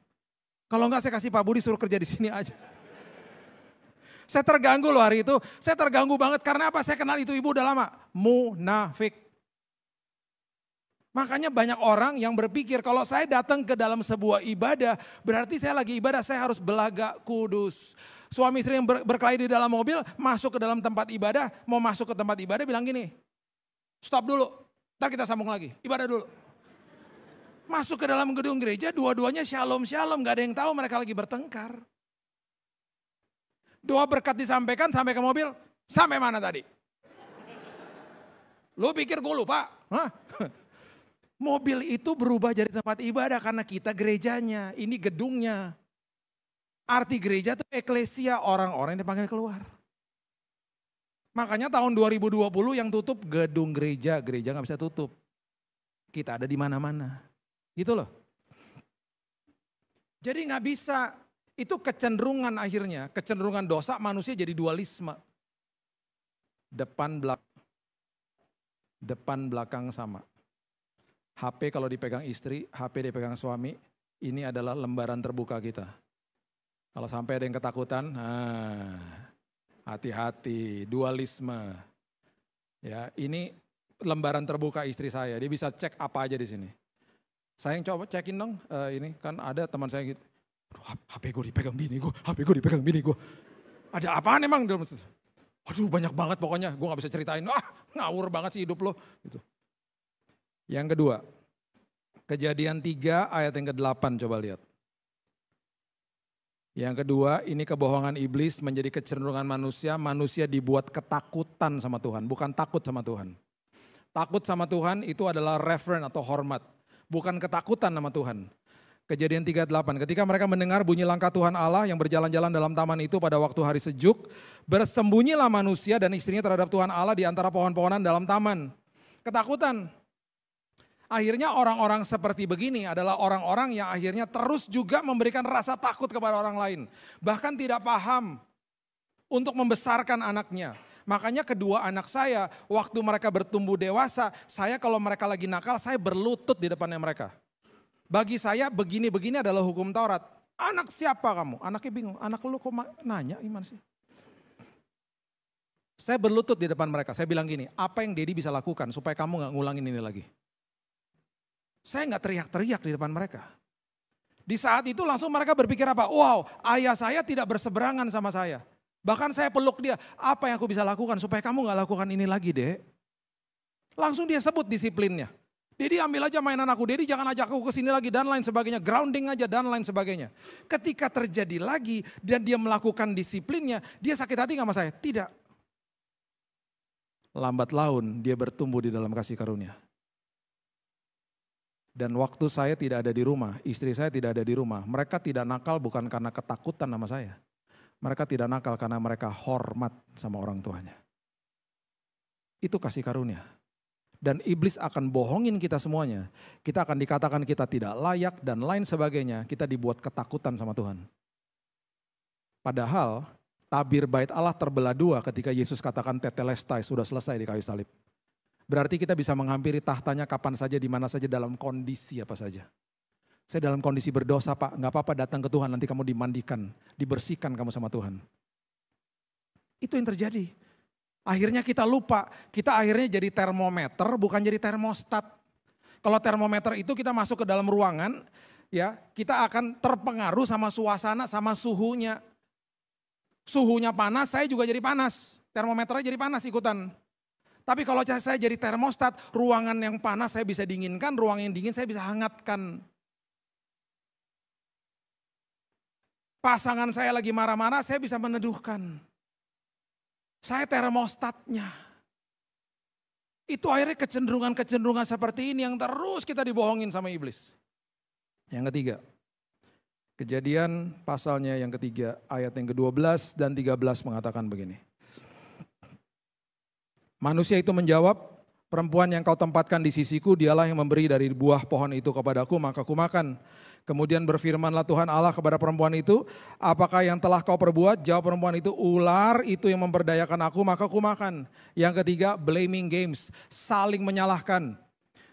B: Kalau enggak saya kasih Pak Budi suruh kerja di sini aja. Saya terganggu loh hari itu. Saya terganggu banget karena apa? Saya kenal itu ibu udah lama. Munafik. Makanya banyak orang yang berpikir kalau saya datang ke dalam sebuah ibadah, berarti saya lagi ibadah, saya harus belaga kudus. Suami istri yang berkelahi di dalam mobil, masuk ke dalam tempat ibadah, mau masuk ke tempat ibadah bilang gini, stop dulu, ntar kita sambung lagi, ibadah dulu. Masuk ke dalam gedung gereja, dua-duanya shalom-shalom, gak ada yang tahu mereka lagi bertengkar. Doa berkat disampaikan sampai ke mobil, sampai mana tadi? Lu pikir gue lupa? Hah? Mobil itu berubah jadi tempat ibadah karena kita gerejanya, ini gedungnya. Arti gereja itu eklesia, orang-orang yang dipanggil keluar. Makanya tahun 2020 yang tutup gedung gereja, gereja gak bisa tutup. Kita ada di mana-mana. Gitu loh. Jadi gak bisa, itu kecenderungan akhirnya, kecenderungan dosa manusia jadi dualisme. Depan belakang sama. HP kalau dipegang istri, HP dipegang suami, ini adalah lembaran terbuka kita. Kalau sampai ada yang ketakutan, hati-hati, dualisme. Ya, ini lembaran terbuka istri saya, dia bisa cek apa aja di sini. Saya yang coba cekin dong, ini kan ada teman saya gitu, HP gue dipegang bini gue, HP gue dipegang bini gue. Ada apaan emang? Aduh banyak banget pokoknya, gue gak bisa ceritain, ngawur banget sih hidup lo. Gitu. Yang kedua, Kejadian 3 ayat yang ke-8 coba lihat. Yang kedua, ini kebohongan iblis menjadi kecenderungan manusia. Manusia dibuat ketakutan sama Tuhan, bukan takut sama Tuhan. Takut sama Tuhan itu adalah reverent atau hormat, bukan ketakutan sama Tuhan. Kejadian 3:8, ketika mereka mendengar bunyi langkah Tuhan Allah yang berjalan-jalan dalam taman itu pada waktu hari sejuk, bersembunyilah manusia dan istrinya terhadap Tuhan Allah di antara pohon-pohonan dalam taman. Ketakutan. Akhirnya orang-orang seperti begini adalah orang-orang yang akhirnya terus juga memberikan rasa takut kepada orang lain. Bahkan tidak paham untuk membesarkan anaknya. Makanya kedua anak saya waktu mereka bertumbuh dewasa, saya kalau mereka lagi nakal saya berlutut di depannya mereka. Bagi saya begini-begini adalah hukum Taurat. Anak siapa kamu? Anaknya bingung, anak lu kok nanya gimana sih? Saya berlutut di depan mereka, saya bilang gini, apa yang Dedi bisa lakukan supaya kamu gak ngulangin ini lagi? Saya nggak teriak-teriak di depan mereka. Di saat itu langsung mereka berpikir apa? Wow, ayah saya tidak berseberangan sama saya. Bahkan saya peluk dia, apa yang aku bisa lakukan supaya kamu nggak lakukan ini lagi, Dek? Langsung dia sebut disiplinnya. Dedi ambil aja mainan aku, Dedi jangan ajak aku ke sini lagi dan lain sebagainya. Grounding aja dan lain sebagainya. Ketika terjadi lagi dan dia melakukan disiplinnya, dia sakit hati nggak sama saya? Tidak. Lambat laun dia bertumbuh di dalam kasih karunia. Dan waktu saya tidak ada di rumah, istri saya tidak ada di rumah. Mereka tidak nakal bukan karena ketakutan sama saya. Mereka tidak nakal karena mereka hormat sama orang tuanya. Itu kasih karunia. Dan iblis akan bohongin kita semuanya. Kita akan dikatakan kita tidak layak dan lain sebagainya. Kita dibuat ketakutan sama Tuhan. Padahal tabir bait Allah terbelah dua ketika Yesus katakan tetelestai, sudah selesai di kayu salib. Berarti kita bisa menghampiri tahtanya kapan saja, di mana saja, dalam kondisi apa saja. Saya dalam kondisi berdosa Pak, gak apa-apa datang ke Tuhan, nanti kamu dimandikan, dibersihkan kamu sama Tuhan. Itu yang terjadi. Akhirnya kita lupa, kita akhirnya jadi termometer bukan jadi termostat. Kalau termometer itu kita masuk ke dalam ruangan, ya kita akan terpengaruh sama suasana, sama suhunya. Suhunya panas, saya juga jadi panas. Termometernya jadi panas ikutan. Tapi kalau saya jadi termostat, ruangan yang panas saya bisa dinginkan, ruangan yang dingin saya bisa hangatkan. Pasangan saya lagi marah-marah, saya bisa meneduhkan. Saya termostatnya. Itu akhirnya kecenderungan-kecenderungan seperti ini yang terus kita dibohongin sama iblis. Yang ketiga, Kejadian pasalnya yang ketiga, ayat yang ke-12 dan 13 mengatakan begini. Manusia itu menjawab, perempuan yang kau tempatkan di sisiku, dialah yang memberi dari buah pohon itu kepadaku, maka ku makan. Kemudian berfirmanlah Tuhan Allah kepada perempuan itu, apakah yang telah kau perbuat? Jawab perempuan itu, ular itu yang memberdayakan aku, maka ku makan. Yang ketiga, blaming games, saling menyalahkan.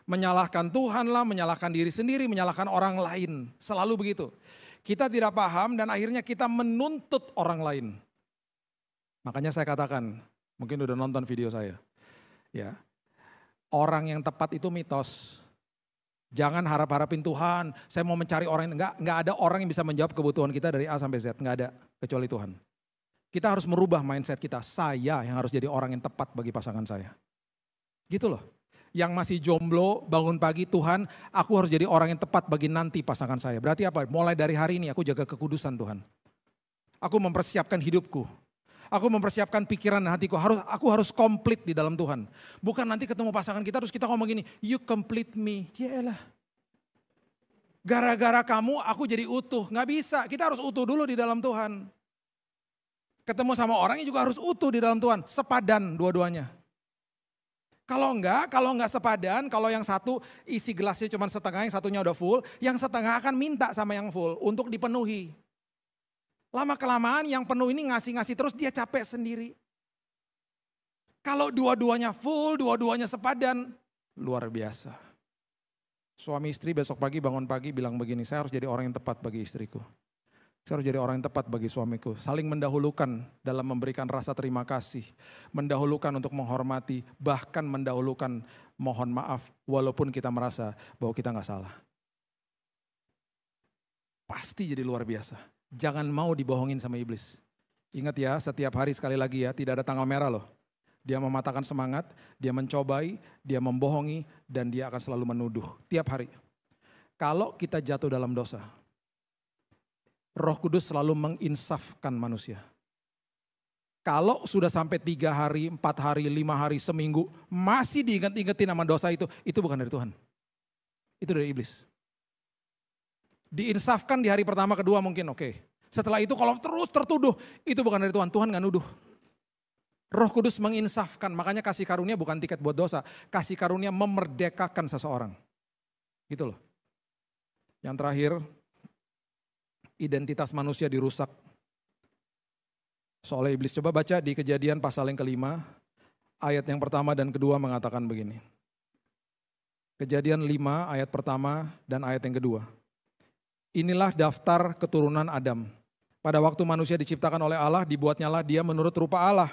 B: Menyalahkan Tuhan lah, menyalahkan diri sendiri, menyalahkan orang lain. Selalu begitu. Kita tidak paham dan akhirnya kita menuntut orang lain. Makanya saya katakan, mungkin udah nonton video saya. Ya, orang yang tepat itu mitos. Jangan harap-harapin Tuhan, saya mau mencari orang yang enggak ada orang yang bisa menjawab kebutuhan kita dari A sampai Z, enggak ada kecuali Tuhan. Kita harus merubah mindset kita, saya yang harus jadi orang yang tepat bagi pasangan saya. Gitu loh. Yang masih jomblo bangun pagi, Tuhan aku harus jadi orang yang tepat bagi nanti pasangan saya. Berarti apa? Mulai dari hari ini aku jaga kekudusan Tuhan. Aku mempersiapkan hidupku. Aku mempersiapkan pikiran dan hatiku. Aku harus komplit di dalam Tuhan. Bukan nanti ketemu pasangan kita terus kita ngomong gini, you complete me. Yaelah. Gara-gara kamu aku jadi utuh. Nggak bisa, kita harus utuh dulu di dalam Tuhan. Ketemu sama orangnya juga harus utuh di dalam Tuhan. Sepadan dua-duanya. Kalau enggak sepadan, kalau yang satu isi gelasnya cuma setengah, yang satunya udah full, yang setengah akan minta sama yang full untuk dipenuhi. Lama-kelamaan yang penuh ini ngasih-ngasih terus dia capek sendiri. Kalau dua-duanya full, dua-duanya sepadan, luar biasa. Suami istri besok pagi bangun pagi bilang begini, saya harus jadi orang yang tepat bagi istriku. Saya harus jadi orang yang tepat bagi suamiku. Saling mendahulukan dalam memberikan rasa terima kasih. Mendahulukan untuk menghormati, bahkan mendahulukan mohon maaf walaupun kita merasa bahwa kita gak salah. Pasti jadi luar biasa. Jangan mau dibohongin sama iblis. Ingat ya, setiap hari sekali lagi ya, tidak ada tanggal merah loh. Dia mematahkan semangat, dia mencobai, dia membohongi, dan dia akan selalu menuduh tiap hari. Kalau kita jatuh dalam dosa, Roh Kudus selalu menginsafkan manusia. Kalau sudah sampai 3 hari, 4 hari, 5 hari, seminggu, masih diingat-ingetin sama dosa itu bukan dari Tuhan. Itu dari iblis. Diinsafkan di hari pertama, kedua mungkin oke. Setelah itu kalau terus tertuduh, itu bukan dari Tuhan. Tuhan gak nuduh. Roh Kudus menginsafkan, makanya kasih karunia bukan tiket buat dosa. Kasih karunia memerdekakan seseorang. Gitu loh. Yang terakhir, identitas manusia dirusak oleh iblis. Coba baca di Kejadian pasal yang ke-5, ayat yang pertama dan kedua mengatakan begini. Kejadian 5 ayat pertama dan ayat yang kedua. Inilah daftar keturunan Adam. Pada waktu manusia diciptakan oleh Allah, dibuatnyalah dia menurut rupa Allah.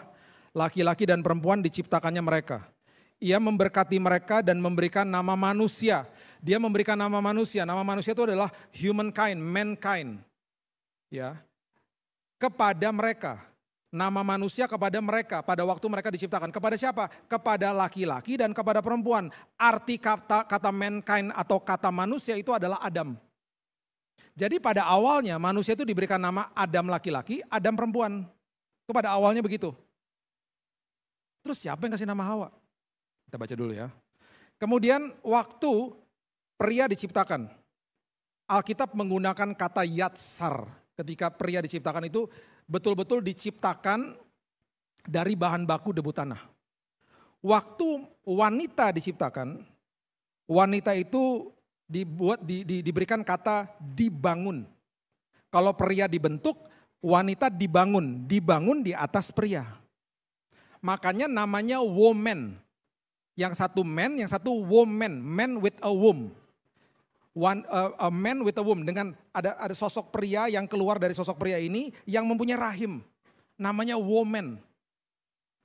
B: Laki-laki dan perempuan diciptakannya mereka. Ia memberkati mereka dan memberikan nama manusia. Dia memberikan nama manusia. Nama manusia itu adalah humankind, mankind. Ya. Kepada mereka. Nama manusia kepada mereka pada waktu mereka diciptakan. Kepada siapa? Kepada laki-laki dan kepada perempuan. Arti kata mankind atau kata manusia itu adalah Adam. Jadi pada awalnya manusia itu diberikan nama Adam laki-laki, Adam perempuan. Itu pada awalnya begitu. Terus siapa yang kasih nama Hawa? Kita baca dulu ya. Kemudian waktu pria diciptakan, Alkitab menggunakan kata yatsar. Ketika pria diciptakan itu betul-betul diciptakan dari bahan baku debu tanah. Waktu wanita diciptakan, wanita itu diberikan kata dibangun. Kalau pria dibentuk, wanita dibangun di atas pria. Makanya namanya woman. Yang satu man, yang satu woman, man with a womb. A man with a womb, dengan ada sosok pria yang keluar dari sosok pria ini yang mempunyai rahim. Namanya woman.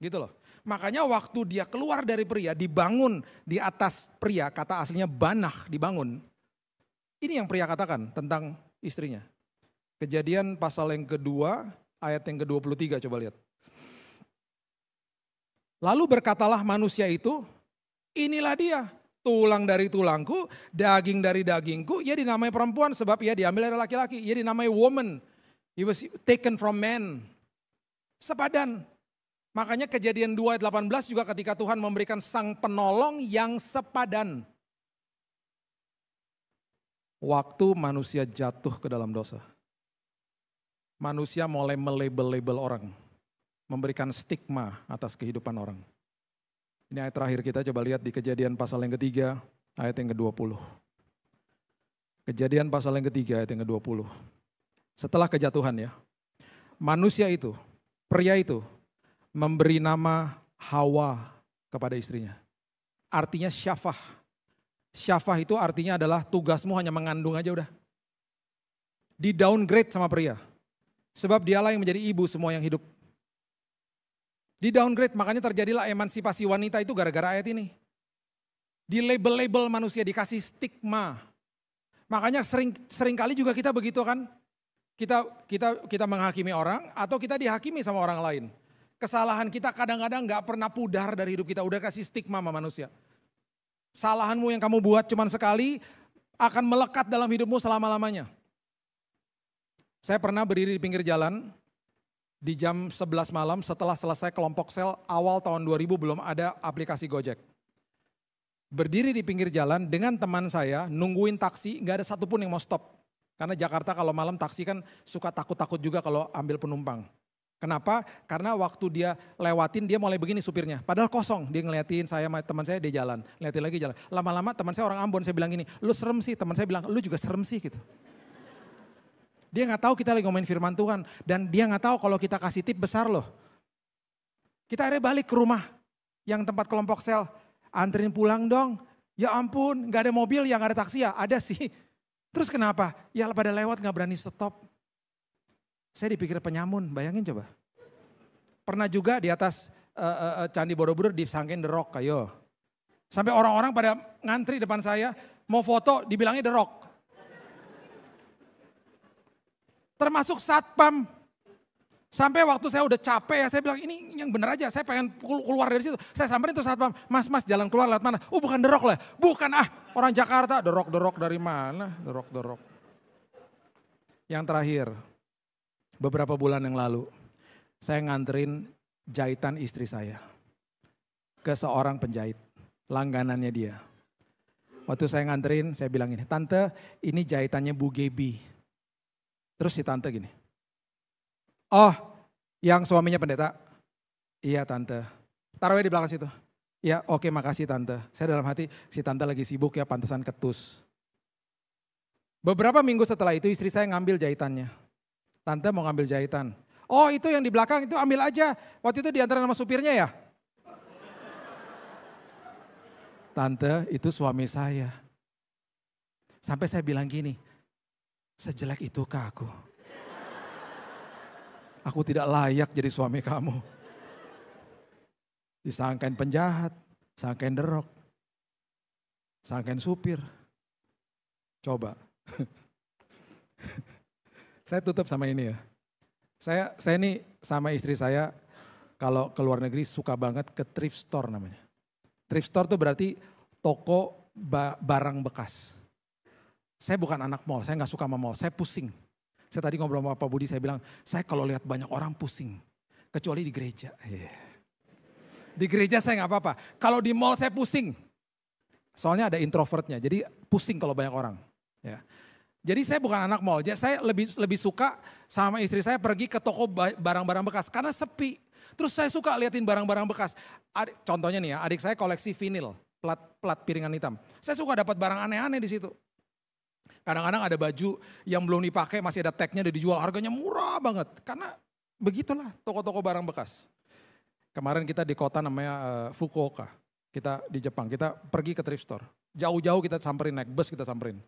B: Gitu loh. Makanya waktu dia keluar dari pria, dibangun di atas pria, kata aslinya banah, dibangun. Ini yang pria katakan tentang istrinya. Kejadian pasal yang kedua, ayat yang ke-23, coba lihat. Lalu berkatalah manusia itu, inilah dia, tulang dari tulangku, daging dari dagingku, ia dinamai perempuan sebab ia diambil dari laki-laki, ia dinamai woman, he was taken from man. Sepadan. Makanya Kejadian 2 ayat 18 juga ketika Tuhan memberikan sang penolong yang sepadan. Waktu manusia jatuh ke dalam dosa, manusia mulai melabel-label orang, memberikan stigma atas kehidupan orang. Ini ayat terakhir kita coba lihat di Kejadian pasal yang ketiga, ayat yang ke-20. Kejadian pasal yang ketiga, ayat yang ke-20. Setelah kejatuhan ya, manusia itu, pria itu, memberi nama Hawa kepada istrinya. Artinya syafah. Syafah itu artinya adalah tugasmu hanya mengandung aja udah. Di downgrade sama pria. Sebab dialah yang menjadi ibu semua yang hidup. Di downgrade, makanya terjadilah emansipasi wanita itu gara-gara ayat ini. Di label-label manusia, dikasih stigma. Makanya sering kali juga kita begitu kan. Kita menghakimi orang atau kita dihakimi sama orang lain. Kesalahan kita kadang-kadang gak pernah pudar dari hidup kita. Udah kasih stigma sama manusia. Salahanmu yang kamu buat cuman sekali akan melekat dalam hidupmu selama-lamanya. Saya pernah berdiri di pinggir jalan di jam 11 malam setelah selesai kelompok sel awal tahun 2000 belum ada aplikasi Gojek. Berdiri di pinggir jalan dengan teman saya nungguin taksi, gak ada satupun yang mau stop. Karena Jakarta kalau malam taksi kan suka takut-takut juga kalau ambil penumpang. Kenapa? Karena waktu dia lewatin dia mulai begini supirnya. Padahal kosong, dia ngeliatin saya sama teman saya dia jalan. Ngeliatin lagi jalan. Lama-lama teman saya orang Ambon, saya bilang gini, lu serem sih. Teman saya bilang, lu juga serem sih gitu. Dia gak tahu kita lagi ngomongin firman Tuhan. Dan dia gak tahu kalau kita kasih tip besar loh. Kita akhirnya balik ke rumah yang tempat kelompok sel. Anterin pulang dong. Ya ampun, gak ada mobil ya, gak ada taksi ya. Ada sih. Terus kenapa? Ya pada lewat gak berani stop. Saya dipikir penyamun, bayangin coba. Pernah juga di atas Candi Borobudur disangkain The Rock, ayo. Sampai orang-orang pada ngantri depan saya, mau foto dibilangnya The Rock. Termasuk satpam. Sampai waktu saya udah capek ya, saya bilang ini yang bener aja, saya pengen keluar dari situ. Saya samperin tuh satpam, mas jalan keluar lewat mana? Oh bukan The Rock lah, bukan orang Jakarta. The Rock dari mana? The Rock. Yang terakhir. Beberapa bulan yang lalu, saya nganterin jahitan istri saya ke seorang penjahit, langganannya dia. Waktu saya nganterin, saya bilang ini, tante ini jahitannya Bu Gebi. Terus si tante gini, oh yang suaminya pendeta? Iya tante, taruhnya di belakang situ. Ya oke makasih tante, saya dalam hati si tante lagi sibuk ya pantesan ketus. Beberapa minggu setelah itu istri saya ngambil jahitannya. Tante mau ngambil jahitan. Oh itu yang di belakang itu ambil aja. Waktu itu diantar sama supirnya ya. Tante itu suami saya. Sampai saya bilang gini. Sejelek itukah aku? Aku tidak layak jadi suami kamu. Disangkain penjahat. Sangkain The Rock. Sangkain supir. Coba. Saya tutup sama ini ya. Saya ini sama istri saya kalau ke luar negeri suka banget ke thrift store namanya. Thrift store tuh berarti toko barang bekas. Saya bukan anak mall, saya gak suka sama mall, saya pusing. Saya tadi ngobrol sama Pak Budi, saya bilang, saya kalau lihat banyak orang pusing. Kecuali di gereja. Di gereja saya gak apa-apa. Kalau di mall saya pusing. Soalnya ada introvertnya, jadi pusing kalau banyak orang. Ya. Jadi saya bukan anak mall, jadi saya lebih suka sama istri saya pergi ke toko barang-barang bekas karena sepi. Terus saya suka liatin barang-barang bekas. Contohnya nih ya, adik saya koleksi vinil, plat piringan hitam. Saya suka dapat barang aneh-aneh di situ. Kadang-kadang ada baju yang belum dipakai masih ada tagnya udah dijual, harganya murah banget. Karena begitulah toko-toko barang bekas. Kemarin kita di kota namanya Fukuoka, kita di Jepang, kita pergi ke thrift store. Jauh-jauh kita samperin, naik bus kita samperin.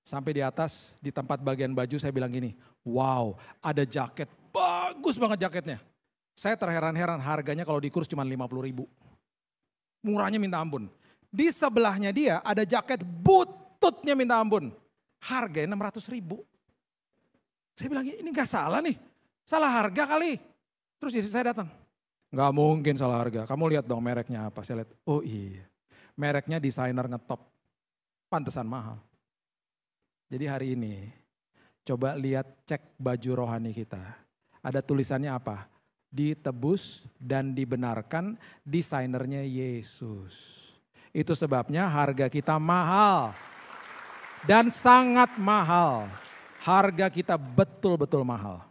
B: Sampai di atas, di tempat bagian baju saya bilang gini, wow ada jaket, bagus banget jaketnya. Saya terheran-heran harganya kalau di kurs cuma 50.000. Murahnya minta ampun. Di sebelahnya dia ada jaket bututnya minta ampun. Harganya 600.000. Saya bilang ini gak salah nih, salah harga kali. Terus istri saya datang. Gak mungkin salah harga, kamu lihat dong mereknya apa. Saya lihat, oh iya mereknya desainer ngetop, pantesan mahal. Jadi hari ini coba lihat cek baju rohani kita. Ada tulisannya apa? Ditebus dan dibenarkan desainernya Yesus. Itu sebabnya harga kita mahal. Dan sangat mahal. Harga kita betul-betul mahal.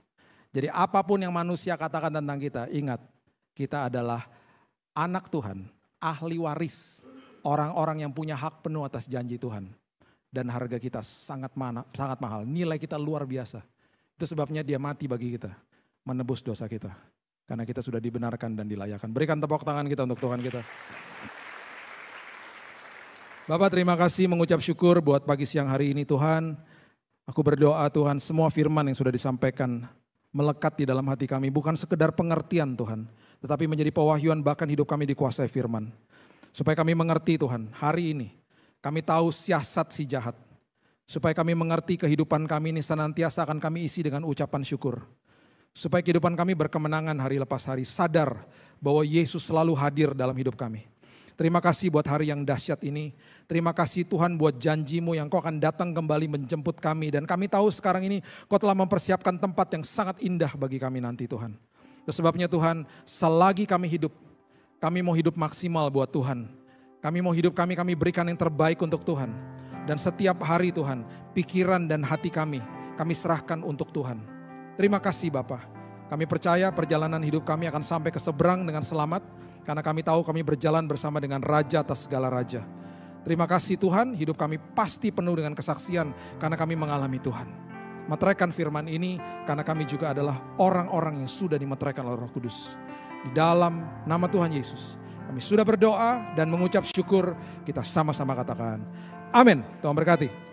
B: Jadi apapun yang manusia katakan tentang kita, ingat kita adalah anak Tuhan, ahli waris. Orang-orang yang punya hak penuh atas janji Tuhan. Dan harga kita sangat mahal, nilai kita luar biasa. Itu sebabnya dia mati bagi kita, menebus dosa kita. Karena kita sudah dibenarkan dan dilayakan. Berikan tepuk tangan kita untuk Tuhan kita. Bapak terima kasih mengucap syukur buat pagi siang hari ini Tuhan. Aku berdoa Tuhan semua firman yang sudah disampaikan melekat di dalam hati kami. Bukan sekedar pengertian Tuhan, tetapi menjadi pewahyuan bahkan hidup kami dikuasai firman. Supaya kami mengerti Tuhan, hari ini kami tahu siasat si jahat. Supaya kami mengerti kehidupan kami ini senantiasa akan kami isi dengan ucapan syukur. Supaya kehidupan kami berkemenangan hari lepas hari, sadar bahwa Yesus selalu hadir dalam hidup kami. Terima kasih buat hari yang dahsyat ini. Terima kasih Tuhan buat janji-Mu yang Kau akan datang kembali menjemput kami. Dan kami tahu sekarang ini Kau telah mempersiapkan tempat yang sangat indah bagi kami nanti Tuhan. Itu sebabnya Tuhan, selagi kami hidup, kami mau hidup maksimal buat Tuhan. Kami mau hidup kami berikan yang terbaik untuk Tuhan. Dan setiap hari Tuhan, pikiran dan hati kami serahkan untuk Tuhan. Terima kasih Bapa. Kami percaya perjalanan hidup kami akan sampai ke seberang dengan selamat. Karena kami tahu kami berjalan bersama dengan Raja atas segala Raja. Terima kasih Tuhan, hidup kami pasti penuh dengan kesaksian karena kami mengalami Tuhan. Meteraikan firman ini karena kami juga adalah orang-orang yang sudah dimeteraikan oleh Roh Kudus. Di dalam nama Tuhan Yesus, kami sudah berdoa dan mengucap syukur, kita sama-sama katakan amin. Tuhan berkati.